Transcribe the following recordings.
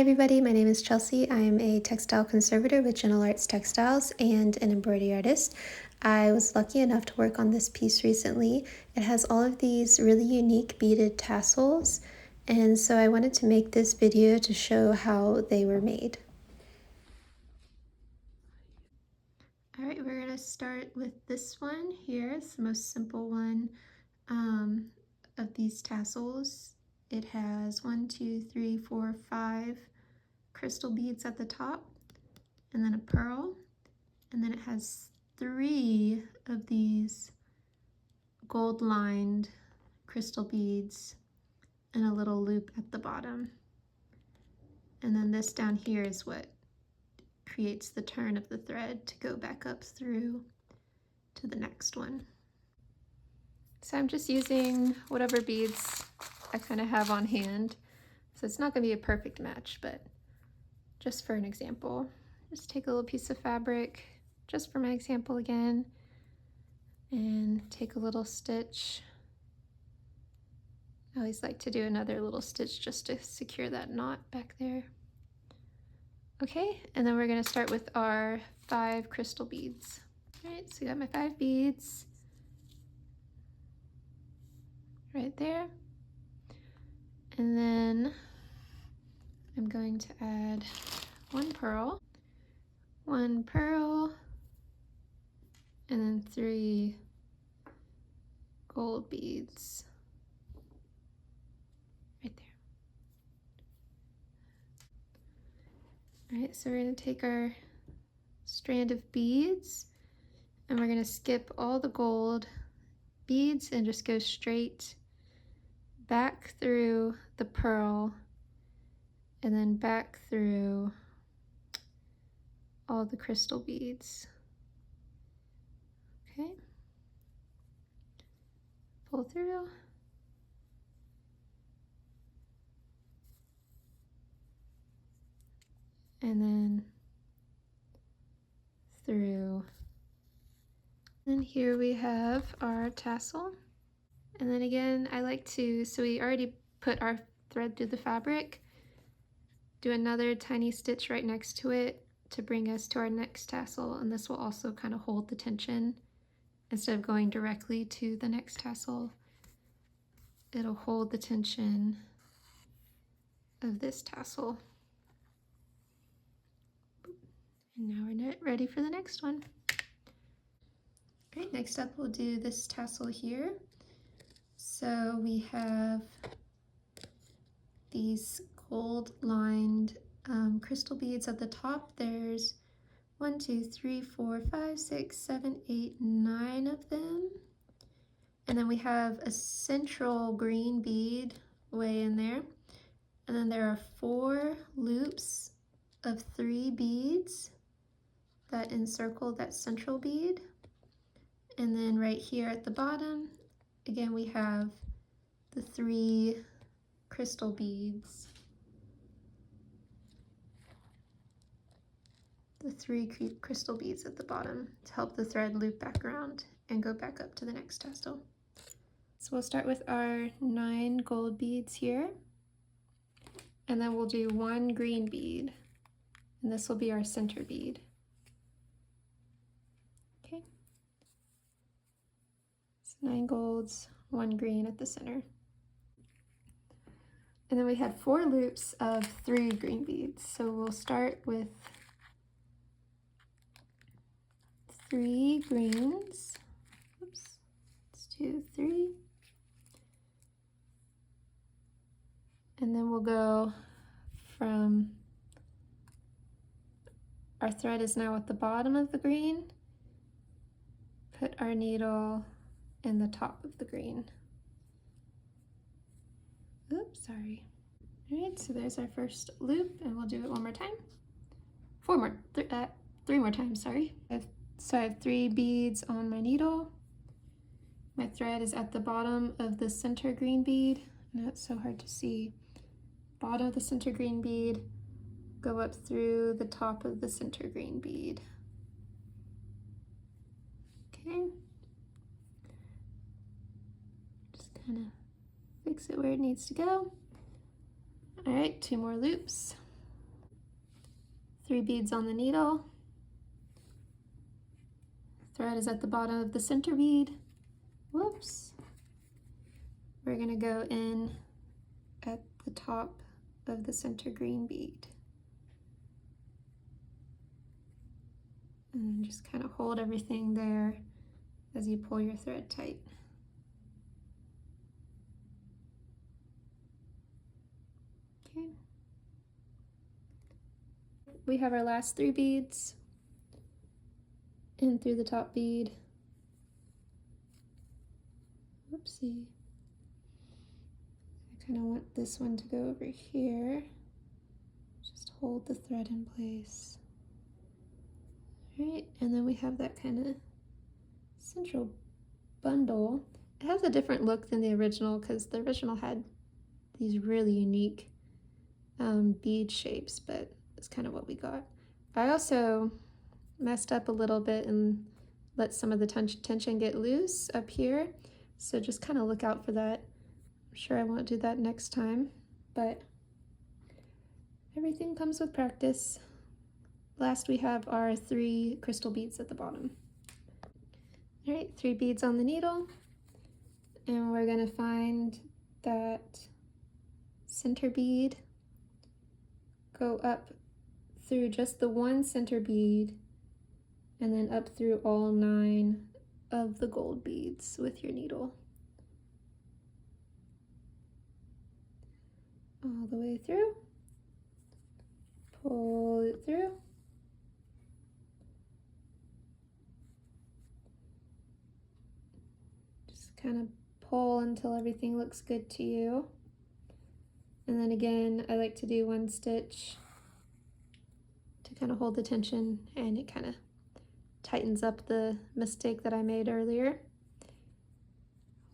everybody, my name is Chelsea. I am a textile conservator with Gentle Arts Textiles and an embroidery artist. I was lucky enough to work on this piece recently. It has all of these really unique beaded tassels, and so I wanted to make this video to show how they were made. Alright, we're going to start with this one here. It's the most simple one of these tassels. It has 1, 2, 3, 4, 5 crystal beads at the top, and then a pearl, and then it has 3 of these gold lined crystal beads and a little loop at the bottom. And then this down here is what creates the turn of the thread to go back up through to the next one. So I'm just using whatever beads I kind of have on hand. So it's not going to be a perfect match, but just for an example, just take a little piece of fabric, just for my example again, and take a little stitch. I always like to do another little stitch just to secure that knot back there. Okay, and then we're going to start with our 5 crystal beads. All right, so I got my 5 beads right there. And then I'm going to add 1 pearl, and then 3 gold beads right there. All right, so we're going to take our strand of beads and we're going to skip all the gold beads and just go straight back through the pearl and then back through all the crystal beads. Okay, pull through. And then through. And here we have our tassel. And then again, I like to, so we already put our thread through the fabric, do another tiny stitch right next to it to bring us to our next tassel, and this will also kind of hold the tension. Instead of going directly to the next tassel, it'll hold the tension of this tassel. And now we're ready for the next one. All right, next up we'll do this tassel here. So we have these gold lined crystal beads at the top. There's 1, 2, 3, 4, 5, 6, 7, 8, 9 of them. And then we have a central green bead way in there. And then there are 4 loops of 3 beads that encircle that central bead. And then right here at the bottom, again, we have the 3 crystal beads. The 3 crystal beads at the bottom to help the thread loop back around and go back up to the next tassel. So we'll start with our 9 gold beads here, and then we'll do 1 green bead, and this will be our center bead. Okay, so 9 golds, 1 green at the center. And then we had 4 loops of 3 green beads, so we'll start with 3 greens. Oops, let's do 3. And then we'll go from, our thread is now at the bottom of the green, put our needle in the top of the green. Oops, sorry. All right, so there's our first loop, and we'll do it one more time. 3 more times, sorry. So I have 3 beads on my needle. My thread is at the bottom of the center green bead. I know it's so hard to see. Bottom of the center green bead, go up through the top of the center green bead. Okay. Just kind of fix it where it needs to go. All right, 2 more loops. 3 beads on the needle. Thread is at the bottom of the center bead. Whoops. We're going to go in at the top of the center green bead. And just kind of hold everything there as you pull your thread tight. Okay. We have our last 3 beads in through the top bead. Whoopsie. I kind of want this one to go over here. Just hold the thread in place. All right, and then we have that kind of central bundle. It has a different look than the original because the original had these really unique bead shapes, but it's kind of what we got. I also messed up a little bit and let some of the tension get loose up here, so just kind of look out for that. I'm sure I won't do that next time, but everything comes with practice. Last we have our 3 crystal beads at the bottom. All right, 3 beads on the needle, and we're going to find that center bead, go up through just the one center bead, and then up through all 9 of the gold beads with your needle. All the way through, pull it through. Just kind of pull until everything looks good to you. And then again, I like to do 1 stitch to kind of hold the tension, and it kind of tightens up the mistake that I made earlier.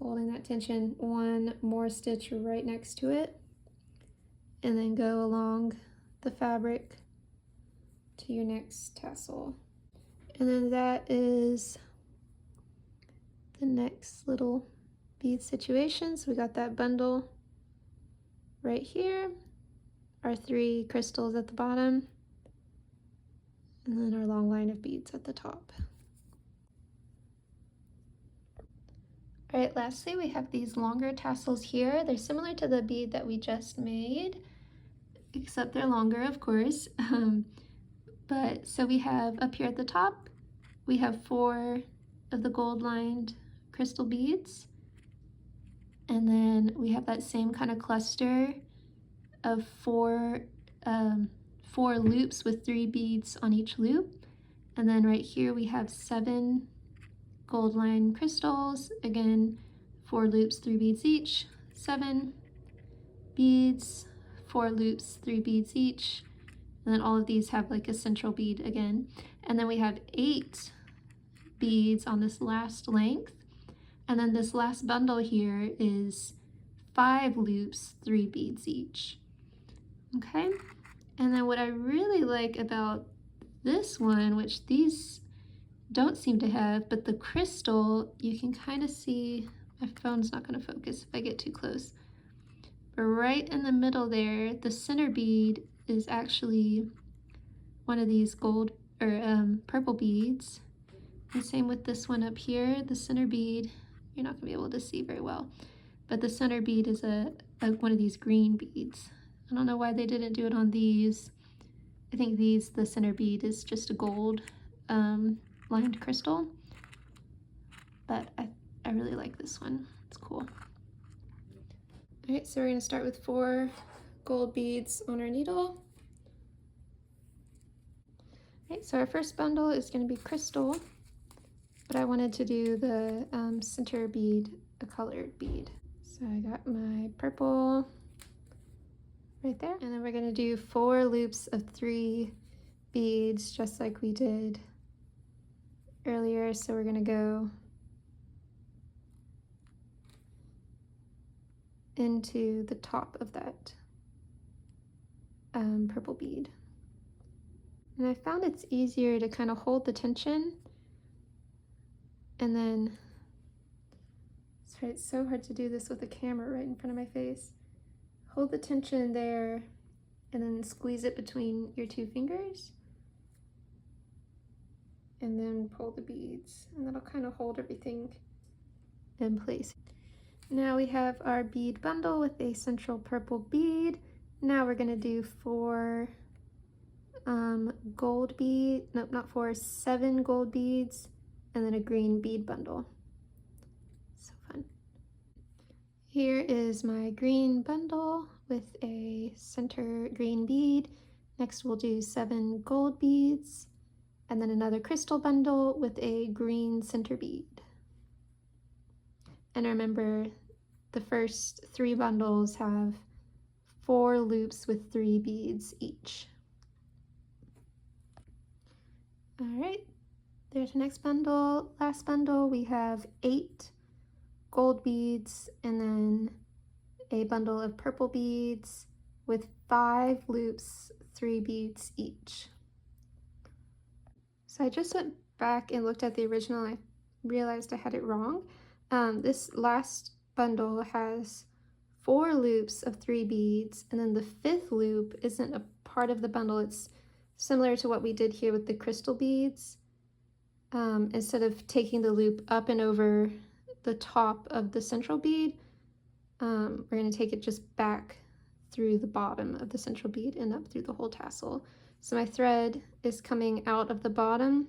Holding that tension, 1 more stitch right next to it, and then go along the fabric to your next tassel. And then that is the next little bead situation. So we got that bundle right here, our 3 crystals at the bottom, and then our long line of beads at the top. All right, lastly we have these longer tassels here. They're similar to the bead that we just made, except they're longer, of course. But so we have up here at the top, we have 4 of the gold lined crystal beads, and then we have that same kind of cluster of 4 loops with 3 beads on each loop. And then right here we have 7 gold line crystals, again 4 loops, 3 beads each, 7 beads, 4 loops, 3 beads each, and then all of these have like a central bead again. And then we have 8 beads on this last length, and then this last bundle here is 5 loops, 3 beads each. Okay, and then what I really like about this one, which these don't seem to have, but the crystal, you can kind of see, my phone's not going to focus if I get too close, but right in the middle there, the center bead is actually one of these gold or purple beads. And same with this one up here, the center bead, you're not going to be able to see very well, but the center bead is one of these green beads. I don't know why they didn't do it on these. I think these, the center bead is just a gold lined crystal, but I really like this one. It's cool. All right, so we're going to start with 4 gold beads on our needle. All right, so our first bundle is going to be crystal, but I wanted to do the center bead, a colored bead. So I got my purple right there, and then we're going to do 4 loops of 3 beads just like we did earlier. So we're going to go into the top of that purple bead. And I found it's easier to kind of hold the tension, and then, sorry, it's so hard to do this with a camera right in front of my face. Hold the tension there and then squeeze it between your 2 fingers, and then pull the beads, and that'll kind of hold everything in place. Now we have our bead bundle with a central purple bead. Now we're going to do 4 gold bead, nope, not 4, 7 gold beads, and then a green bead bundle. So fun. Here is my green bundle with a center green bead. Next we'll do 7 gold beads, and then another crystal bundle with a green center bead. And remember, the first 3 bundles have 4 loops with 3 beads each. All right, there's the next bundle. Last bundle, we have 8 gold beads and then a bundle of purple beads with 5 loops, 3 beads each. So I just went back and looked at the original and I realized I had it wrong. This last bundle has 4 loops of 3 beads, and then the 5th loop isn't a part of the bundle. It's similar to what we did here with the crystal beads. Instead of taking the loop up and over the top of the central bead, we're going to take it just back through the bottom of the central bead and up through the whole tassel. So my thread is coming out of the bottom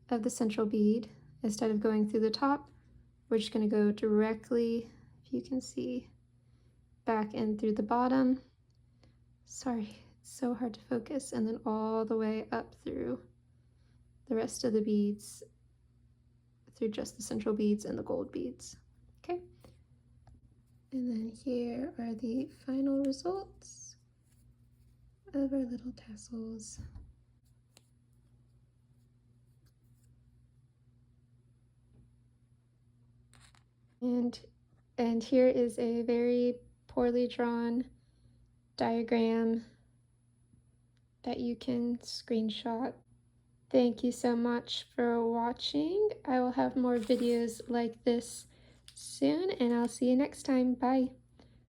of the central bead instead of going through the top. We're just going to go directly, if you can see, back in through the bottom. Sorry, it's so hard to focus. And then all the way up through the rest of the beads, through just the central beads and the gold beads. Okay. And then here are the final results of our little tassels. And here is a very poorly drawn diagram that you can screenshot. Thank you so much for watching. I will have more videos like this soon, and I'll see you next time. Bye.